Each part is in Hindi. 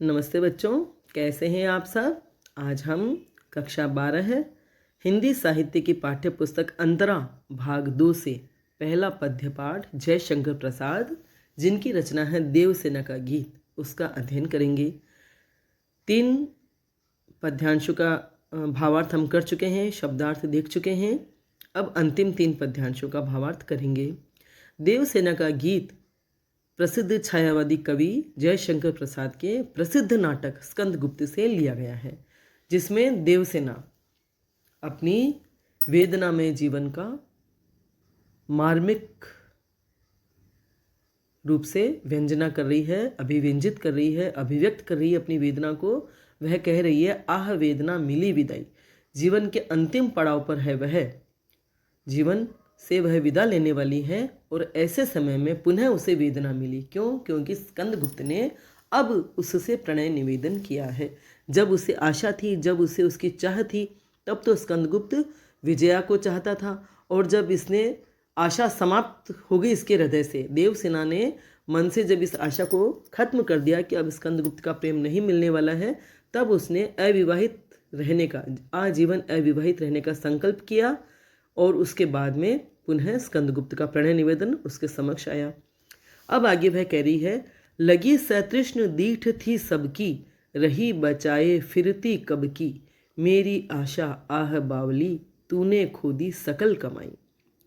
नमस्ते बच्चों, कैसे हैं आप सब। आज हम कक्षा 12 हिंदी साहित्य की पाठ्य पुस्तक अंतरा भाग 2 से पहला पद्य पाठ जयशंकर प्रसाद, जिनकी रचना है देवसेना का गीत, उसका अध्ययन करेंगे। 3 पद्यांशों का भावार्थ हम कर चुके हैं, शब्दार्थ देख चुके हैं। अब अंतिम 3 पद्यांशों का भावार्थ करेंगे। देवसेना का गीत प्रसिद्ध छायावादी कवि जयशंकर प्रसाद के प्रसिद्ध नाटक स्कंदगुप्त से लिया गया है, जिसमें देवसेना अपनी वेदनामय जीवन का मार्मिक रूप से व्यंजना कर रही है, अभिव्यंजित कर रही है, अभिव्यक्त कर रही है अपनी वेदना को। वह कह रही है, आह वेदना मिली विदाई। जीवन के अंतिम पड़ाव पर है वह, जीवन से वह विदा लेने वाली है और ऐसे समय में पुनः उसे वेदना मिली। क्यों? क्योंकि स्कंदगुप्त ने अब उससे प्रणय निवेदन किया है। जब उसे आशा थी, जब उसे उसकी चाह थी, तब तो स्कंदगुप्त विजया को चाहता था, और जब इसने आशा समाप्त हो गई इसके हृदय से, देवसेना ने मन से जब इस आशा को खत्म कर दिया कि अब स्कंदगुप्त का प्रेम नहीं मिलने वाला है, तब उसने अविवाहित रहने का, आजीवन अविवाहित रहने का संकल्प किया। और उसके बाद में पुनः स्कंदगुप्त का प्रणय निवेदन उसके समक्ष आया। अब आगे वह कह रही है, लगी सतृष्ण दीठ थी सबकी, रही बचाए फिरती कब की, मेरी आशा आह बावली, तूने खोदी सकल कमाई।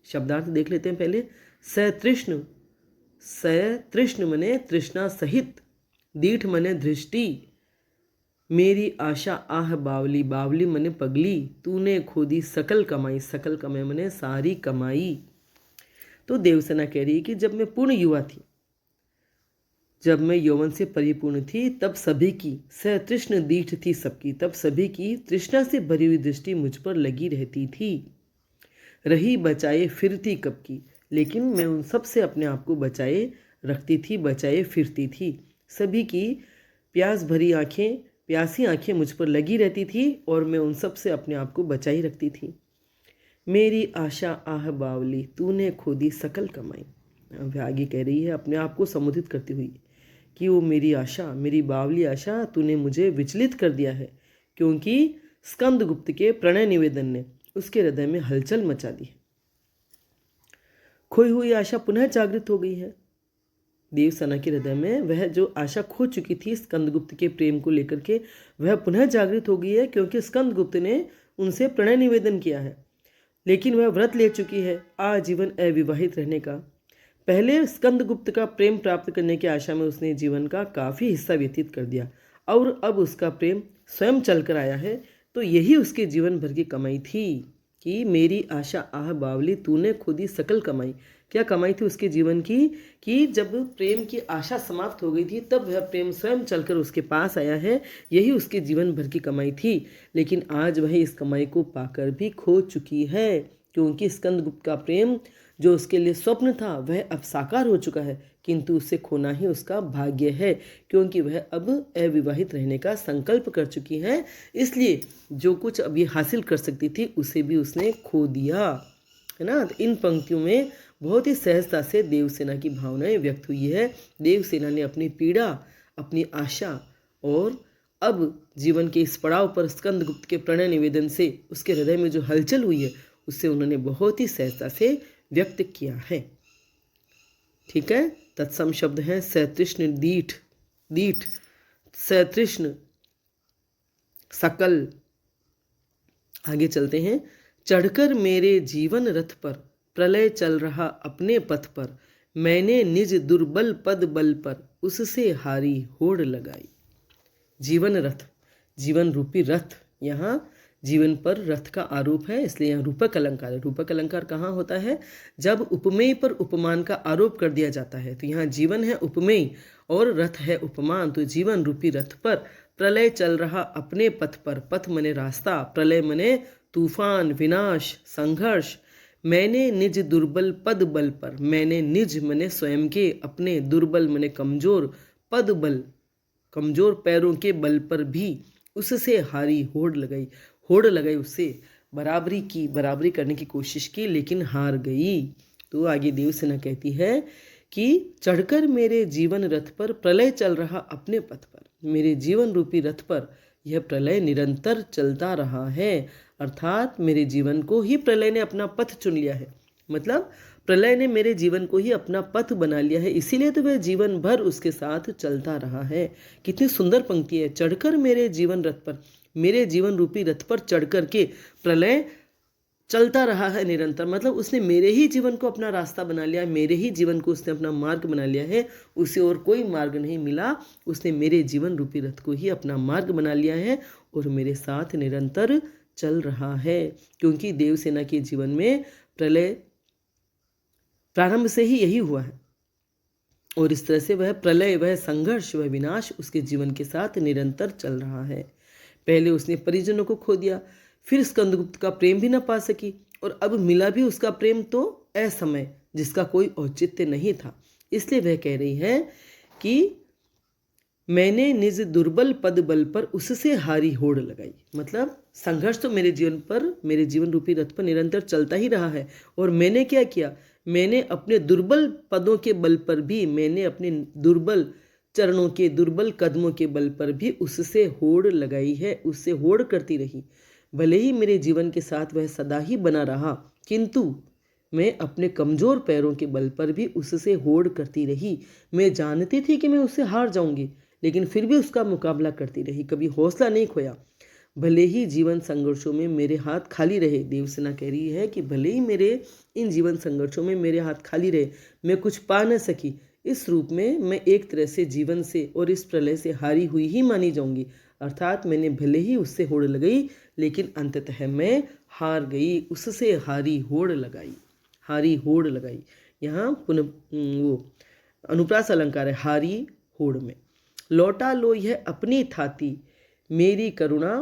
शब्दार्थ देख लेते हैं पहले। सतृष्ण, सतृष्ण मने तृष्णा सहित, दीठ मने दृष्टि, मेरी आशा आह बावली, बावली मने पगली, तूने खोदी सकल कमाई, सकल कमाई मने सारी कमाई। तो देवसेना कह रही है कि जब मैं पूर्ण युवा थी, जब मैं यौवन से परिपूर्ण थी, तब सभी की सतृष्ण दीठ थी सबकी, तब सभी की तृष्णा से भरी हुई दृष्टि मुझ पर लगी रहती थी। रही बचाए फिरती कब की, लेकिन मैं उन सब से अपने आप को बचाए रखती थी, बचाए फिरती थी। सभी की प्यास भरी आँखें, प्यासी आंखें मुझ पर लगी रहती थी और मैं उन सब से अपने आप को बचाई रखती थी। मेरी आशा आह बावली, तूने खोदी सकल कमाई। अब आगे कह रही है अपने आप को संबोधित करती हुई कि वो मेरी आशा, मेरी बावली आशा, तूने मुझे विचलित कर दिया है, क्योंकि स्कंदगुप्त के प्रणय निवेदन ने उसके हृदय में हलचल मचा दी। खोई हुई आशा पुनः जागृत हो गई है। देवसेना के हृदय में वह जो आशा खो चुकी थी स्कंदगुप्त के प्रेम को लेकर के, वह पुनः जागृत हो गई है, क्योंकि स्कंदगुप्त ने उनसे प्रणय निवेदन किया है। लेकिन वह व्रत ले चुकी है आजीवन अविवाहित रहने का। पहले स्कंदगुप्त का प्रेम प्राप्त करने की आशा में उसने जीवन का काफ़ी हिस्सा व्यतीत कर दिया, और अब उसका प्रेम स्वयं चल कर आया है। तो यही उसके जीवन भर की कमाई थी कि मेरी आशा आह बावली, तूने खुद ही सकल कमाई। क्या कमाई थी उसके जीवन की? कि जब प्रेम की आशा समाप्त हो गई थी, तब वह प्रेम स्वयं चलकर उसके पास आया है। यही उसके जीवन भर की कमाई थी। लेकिन आज वह इस कमाई को पाकर भी खो चुकी है, क्योंकि स्कंदगुप्त का प्रेम जो उसके लिए स्वप्न था, वह अब साकार हो चुका है। किंतु उसे खोना ही उसका भाग्य है, क्योंकि वह अब अविवाहित रहने का संकल्प कर चुकी है। इसलिए जो कुछ अभी हासिल कर सकती थी, उसे भी उसने खो दिया, है ना। तो इन पंक्तियों में बहुत ही सहजता से देवसेना की भावनाएं व्यक्त हुई है। देवसेना ने अपनी पीड़ा, अपनी आशा और अब जीवन के इस पड़ाव पर स्कंदगुप्त के प्रणय निवेदन से उसके हृदय में जो हलचल हुई है, उससे उन्होंने बहुत ही सहजता से व्यक्त किया है। ठीक है। तत्सम शब्द हैं सतृष्ण दीठ, दीठ सतृष्ण सकल। आगे चलते हैं। चढ़कर मेरे जीवन रथ पर, प्रलय चल रहा अपने पथ पर, मैंने निज दुर्बल पद बल पर, उससे हारी होड़ लगाई। जीवन रथ, जीवन रूपी रथ, यहाँ जीवन पर रथ का आरोप है, इसलिए यहाँ रूपक अलंकार है। रूपक अलंकार कहाँ होता है? जब उपमेय पर उपमान का आरोप कर दिया जाता है। तो यहाँ जीवन है उपमेय और रथ है उपमान। तो जीवन रूपी रथ पर प्रलय चल रहा अपने पथ पर, पथ मने रास्ता, प्रलय मने तूफान, विनाश, संघर्ष। मैंने निज दुर्बल पद बल पर, मैंने निज मने स्वयं के, अपने दुर्बल मने कमजोर, पद बल कमजोर पैरों के बल पर भी उससे हारी होड़ लगाई। होड़ लगाई, उससे बराबरी की, बराबरी करने की कोशिश की, लेकिन हार गई। तो आगे देवसेना कहती है कि चढ़कर मेरे जीवन रथ पर प्रलय चल रहा अपने पथ पर। मेरे जीवन रूपी रथ पर यह प्रलय निरंतर चलता रहा है, अर्थात मेरे जीवन को ही प्रलय ने अपना पथ चुन लिया है। मतलब प्रलय ने मेरे जीवन को ही अपना पथ बना लिया है, इसीलिए तो वह जीवन भर उसके साथ चलता रहा है। कितनी सुंदर पंक्ति है, चढ़कर मेरे जीवन रथ पर, मेरे जीवन रूपी रथ पर चढ़ कर के प्रलय चलता रहा है निरंतर। मतलब उसने मेरे ही जीवन को अपना रास्ता बना लिया, मेरे ही जीवन को उसने अपना मार्ग बना लिया है, उसे और कोई मार्ग नहीं मिला। उसने मेरे जीवन रूपी रथ को ही अपना मार्ग बना लिया है और मेरे साथ निरंतर चल रहा है, क्योंकि देवसेना के जीवन में प्रलय प्रारंभ से ही यही हुआ है और इस तरह से वह प्रलय, वह संघर्ष, वह विनाश उसके जीवन के साथ निरंतर चल रहा है। पहले उसने परिजनों को खो दिया, फिर स्कंदगुप्त का प्रेम भी न पा सकी और अब मिला भी उसका प्रेम तो असमय, जिसका कोई औचित्य नहीं था। इसलिए वह कह रही है कि मैंने निज दुर्बल पद बल पर उससे हारी होड़ लगाई। मतलब संघर्ष तो मेरे जीवन पर, मेरे जीवन रूपी रथ पर निरंतर चलता ही रहा है और मैंने क्या किया, मैंने अपने दुर्बल पदों के बल पर भी, मैंने अपने दुर्बल चरणों के, दुर्बल कदमों के बल पर भी उससे होड़ लगाई है, उससे होड़ करती रही। भले ही मेरे जीवन के साथ वह सदा ही बना रहा, किंतु मैं अपने कमज़ोर पैरों के बल पर भी उससे होड़ करती रही। मैं जानती थी कि मैं उससे हार जाऊंगी, लेकिन फिर भी उसका मुकाबला करती रही, कभी हौसला नहीं खोया। भले ही जीवन संघर्षों में मेरे हाथ खाली रहे, देवसेना कह रही है कि भले ही मेरे इन जीवन संघर्षों में मेरे हाथ खाली रहे, मैं कुछ पा न सकी, इस रूप में मैं एक तरह से जीवन से और इस प्रलय से हारी हुई ही मानी जाऊंगी। अर्थात मैंने भले ही उससे होड़ लगाई, लेकिन अंततः मैं हार गई, उससे हारी होड़ लगाई, हारी होड़ लगाई। यहाँ पुनः वो अनुप्रास अलंकार है, हारी होड़ में। लौटा लो यह अपनी थाती, मेरी करुणा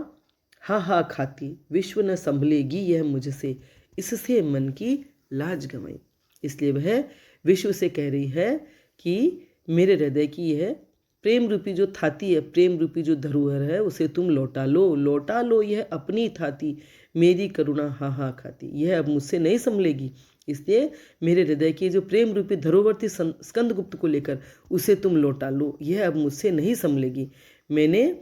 हा हा खाती, विश्व न संभलेगी यह मुझसे, इससे मन की लाज गंवाई। इसलिए वह विश्व से कह रही है कि मेरे हृदय की यह प्रेम रूपी जो थाती है, प्रेम रूपी जो धरोहर है, उसे तुम लौटा लो, लौटा लो यह अपनी थाती, मेरी करुणा हा हा खाती, यह अब मुझसे नहीं संभलेगी। इसलिए मेरे हृदय की जो प्रेम रूपी धरोहर थी स्कंदगुप्त को लेकर, उसे तुम लौटा लो, यह अब मुझसे नहीं संभलेगी। मैंने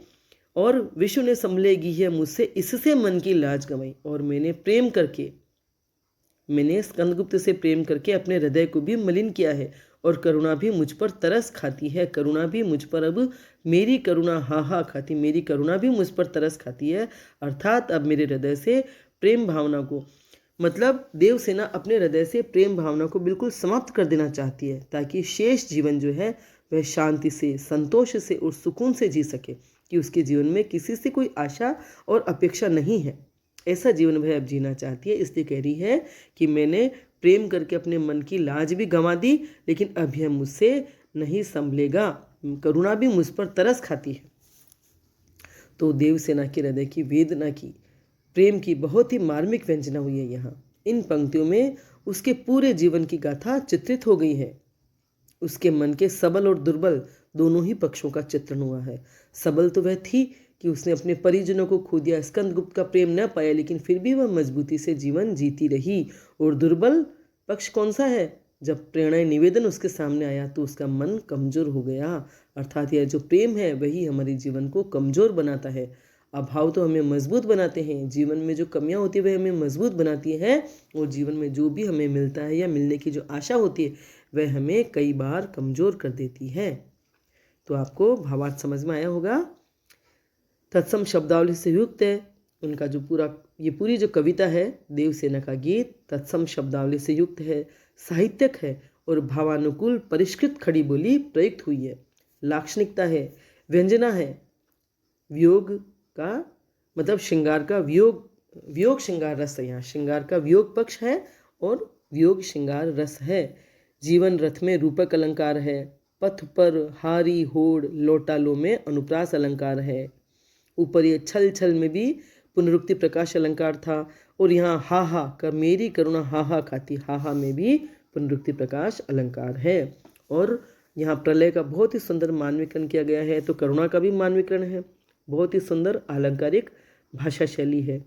और विश्व ने संभलेगी है मुझसे, इससे मन की लाज गंवाई। और मैंने प्रेम करके, मैंने स्कंदगुप्त से प्रेम करके अपने हृदय को भी मलिन किया है और करुणा भी मुझ पर तरस खाती है, करुणा भी मुझ पर अब, मेरी करुणा हा हा खाती, मेरी करुणा भी मुझ पर तरस खाती है। अर्थात अब मेरे हृदय से प्रेम भावना को, मतलब देवसेना अपने हृदय से प्रेम भावना को बिल्कुल समाप्त कर देना चाहती है, ताकि शेष जीवन जो है वह शांति से, संतोष से और सुकून से जी सके, कि उसके जीवन में किसी से कोई आशा और अपेक्षा नहीं है। ऐसा जीवन वह अब जीना चाहती है। इसलिए कह रही है कि मैंने प्रेम करके अपने मन की लाज भी गंवा दी, लेकिन अब यह मुझसे नहीं संभलेगा, करुणा भी मुझ पर तरस खाती है। तो देवसेना के हृदय की वेदना की, प्रेम की बहुत ही मार्मिक व्यंजना हुई है यहाँ। इन पंक्तियों में उसके पूरे जीवन की गाथा चित्रित हो गई है। उसके मन के सबल और दुर्बल दोनों ही पक्षों का चित्रण हुआ है। सबल तो वह थी कि उसने अपने परिजनों को खो दिया, स्कंदगुप्त का प्रेम न पाया, लेकिन फिर भी वह मजबूती से जीवन जीती रही। और दुर्बल पक्ष कौन सा है? जब प्रेरणा निवेदन उसके सामने आया तो उसका मन कमजोर हो गया। अर्थात यह जो प्रेम है वही हमारे जीवन को कमजोर बनाता है। अभाव तो हमें मजबूत बनाते हैं, जीवन में जो कमियां होती है वह हमें मजबूत बनाती है, और जीवन में जो भी हमें मिलता है या मिलने की जो आशा होती है वह हमें कई बार कमजोर कर देती है। तो आपको भावार्थ समझ में आया होगा। तत्सम शब्दावली से युक्त है उनका जो पूरी जो कविता है, देवसेना का गीत तत्सम शब्दावली से युक्त है, साहित्यक है और भावानुकूल परिष्कृत खड़ी बोली प्रयुक्त हुई है। लाक्षणिकता है, व्यंजना है, वियोग का मतलब श्रृंगार का वियोग श्रृंगार रस है। यहाँ श्रृंगार का वियोग पक्ष है और वियोग श्रृंगार रस है। जीवन रथ में रूपक अलंकार है, पथ पर हारी होड़ लौटा लो में अनुप्रास अलंकार है। ऊपर ये छल छल में भी पुनरुक्ति प्रकाश अलंकार था, और यहाँ हा हा का मेरी करुणा हा हा खाती, हा हा में भी पुनरुक्ति प्रकाश अलंकार है। और यहाँ प्रलय का बहुत ही सुंदर मानवीकरण किया गया है, तो करुणा का भी मानवीकरण है। बहुत ही सुंदर अलंकारिक भाषा शैली है,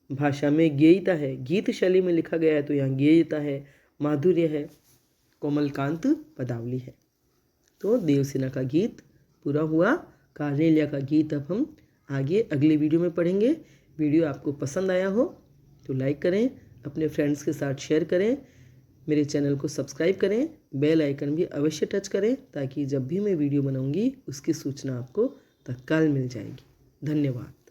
भाषा में गेयता है, गीत शैली में लिखा गया है, तो यहाँ गेयता है, माधुर्य है, कोमलकांत पदावली है। तो देवसेना का गीत पूरा हुआ। कार्नेलिया का गीत अब हम आगे अगले वीडियो में पढ़ेंगे। वीडियो आपको पसंद आया हो तो लाइक करें, अपने फ्रेंड्स के साथ शेयर करें, मेरे चैनल को सब्सक्राइब करें, बेल आइकन भी अवश्य टच करें ताकि जब भी मैं वीडियो बनाऊंगी उसकी सूचना आपको तत्काल मिल जाएगी। धन्यवाद।